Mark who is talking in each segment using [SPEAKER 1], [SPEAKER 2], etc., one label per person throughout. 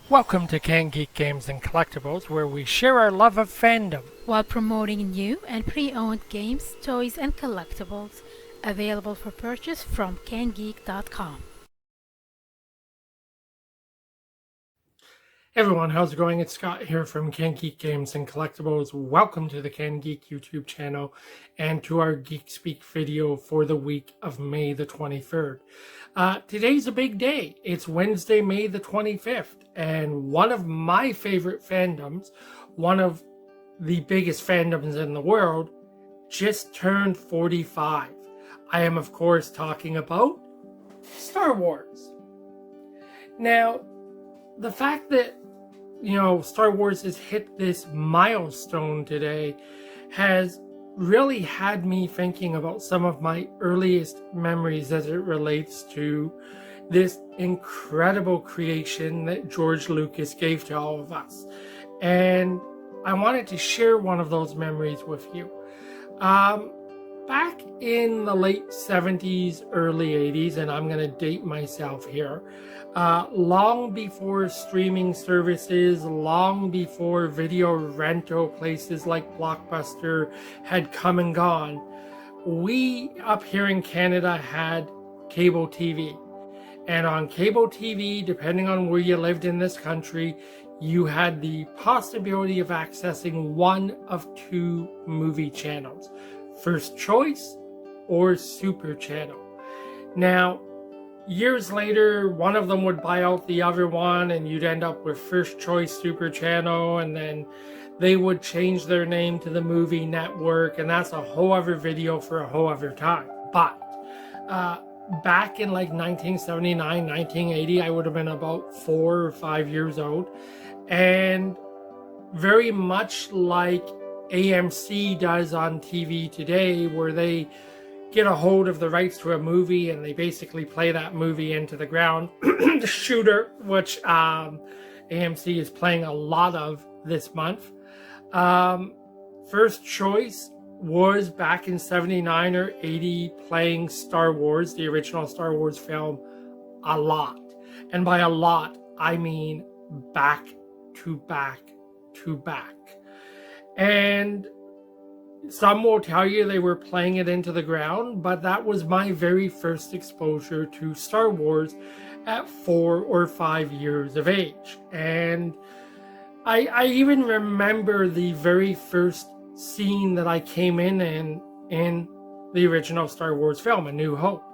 [SPEAKER 1] Welcome to Geek Games and Collectibles, where we share our love of fandom
[SPEAKER 2] while promoting new and pre-owned games, toys, and collectibles available for purchase from CanGeek.com.
[SPEAKER 1] Hey everyone, how's it going? It's Scott here from Geek Games and Collectibles. Welcome to the Geek YouTube channel and to our Geek Speak video for the week of May the 23rd. Today's a big day. It's Wednesday, May the 25th, and one of my favorite fandoms, one of the biggest fandoms in the world, just turned 45. I am, of course, talking about Star Wars. Now, the fact that Star Wars has hit this milestone today has really had me thinking about some of my earliest memories as it relates to this incredible creation that George Lucas gave to all of us. And I wanted to share one of those memories with you. Back in the late 70s, early 80s, and I'm going to date myself here, long before streaming services, long before video rental places like Blockbuster had come and gone, we up here in Canada had cable TV. And on cable TV, depending on where you lived in this country, you had the possibility of accessing one of two movie channels: First Choice or Super Channel. Now, years later, one of them would buy out the other one, and you'd end up with First Choice Super Channel, and then they would change their name to the Movie Network, and that's a whole other video for a whole other time. But back in like 1979, 1980, I would have been about 4 or 5 years old, and very much like AMC does on TV today, where they get a hold of the rights to a movie and they basically play that movie into the ground. The Shooter, which AMC is playing a lot of this month. First Choice was back in 79 or 80 playing Star Wars, the original Star Wars film, a lot. And by a lot, I mean back to back to back. And some will tell you they were playing it into the ground, but that was my very first exposure to Star Wars at 4 or 5 years of age. And I even remember the very first scene that I came in the original Star Wars film, A New Hope.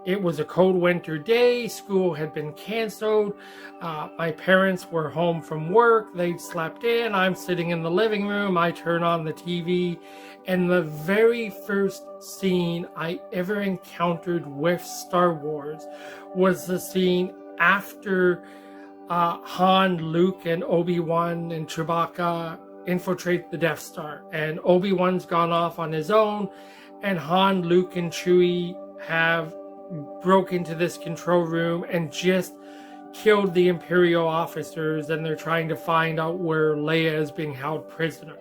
[SPEAKER 1] It was a cold winter day. School had been canceled. My parents were home from work. They'd slept in. I'm sitting in the living room. I turn on the TV, and the very first scene I ever encountered with Star Wars was the scene after Han, Luke, and Obi-Wan and Chewbacca infiltrate the Death Star. And Obi-Wan's gone off on his own, and Han, Luke, and Chewie have broke into this control room and just killed the Imperial officers, and they're trying to find out where Leia is being held prisoner.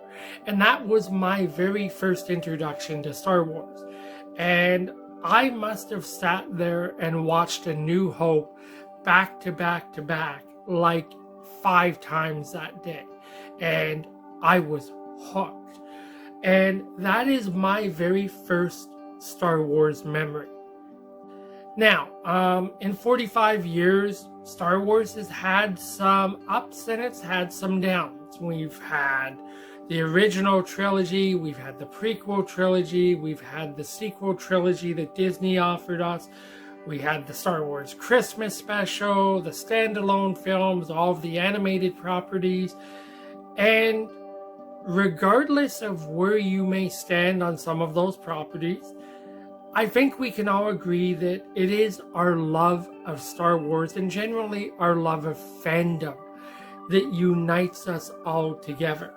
[SPEAKER 1] And that was my very first introduction to Star Wars. And I must have sat there and watched A New Hope back to back to back like 5 times that day. And I was hooked. And that is my very first Star Wars memory. Now, in 45 years, Star Wars has had some ups and it's had some downs. We've had the original trilogy, we've had the prequel trilogy, we've had the sequel trilogy that Disney offered us, we had the Star Wars Christmas special, the standalone films, all of the animated properties, and regardless of where you may stand on some of those properties, I think we can all agree that it is our love of Star Wars and generally our love of fandom that unites us all together.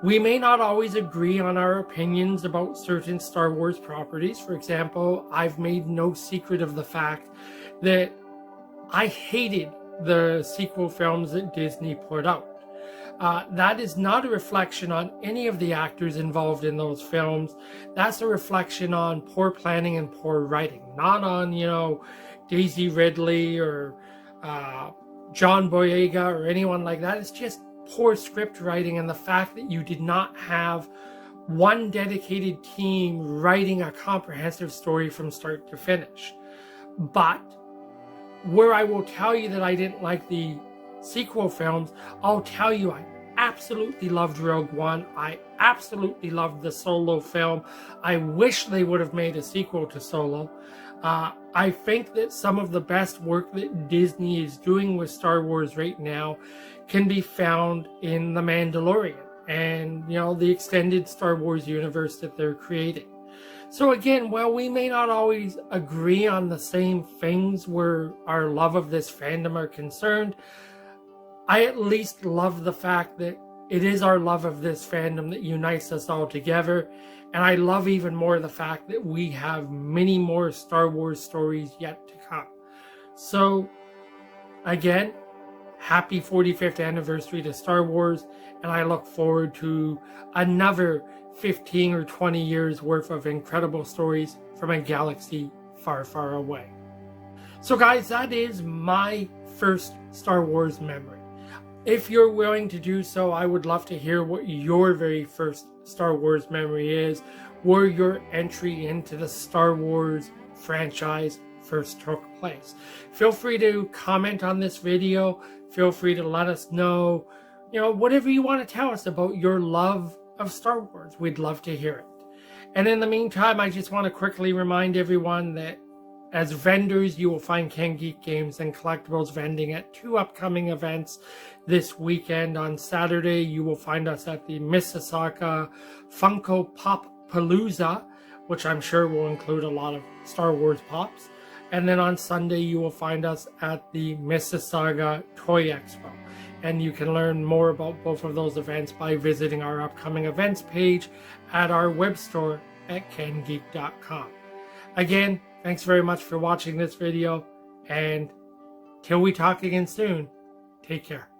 [SPEAKER 1] We may not always agree on our opinions about certain Star Wars properties. For example, I've made no secret of the fact that I hated the sequel films that Disney put out. That is not a reflection on any of the actors involved in those films. That's a reflection on poor planning and poor writing, not on, Daisy Ridley or John Boyega or anyone like that. It's just poor script writing, and the fact that you did not have one dedicated team writing a comprehensive story from start to finish. But where I will tell you that I didn't like the sequel films, I'll tell you I absolutely loved Rogue One. I absolutely loved the Solo film. I wish they would have made a sequel to Solo. I think that some of the best work that Disney is doing with Star Wars right now can be found in The Mandalorian and, the extended Star Wars universe that they're creating. So again, while we may not always agree on the same things where our love of this fandom are concerned, I at least love the fact that it is our love of this fandom that unites us all together. And I love even more the fact that we have many more Star Wars stories yet to come. So, again, happy 45th anniversary to Star Wars. And I look forward to another 15 or 20 years worth of incredible stories from a galaxy far, far away. So guys, that is my first Star Wars memory. If you're willing to do so, I would love to hear what your very first Star Wars memory is, where your entry into the Star Wars franchise first took place. Feel free to comment on this video. Feel free to let us know, whatever you want to tell us about your love of Star Wars. We'd love to hear it. And in the meantime, I just want to quickly remind everyone that as vendors, you will find Ken Geek Games and Collectibles vending at 2 upcoming events this weekend. On Saturday, you will find us at the Mississauga Funko Pop Palooza, which I'm sure will include a lot of Star Wars pops. And then on Sunday, you will find us at the Mississauga Toy Expo. And you can learn more about both of those events by visiting our upcoming events page at our web store at kengeek.com. Again, thanks very much for watching this video, and till we talk again soon, take care.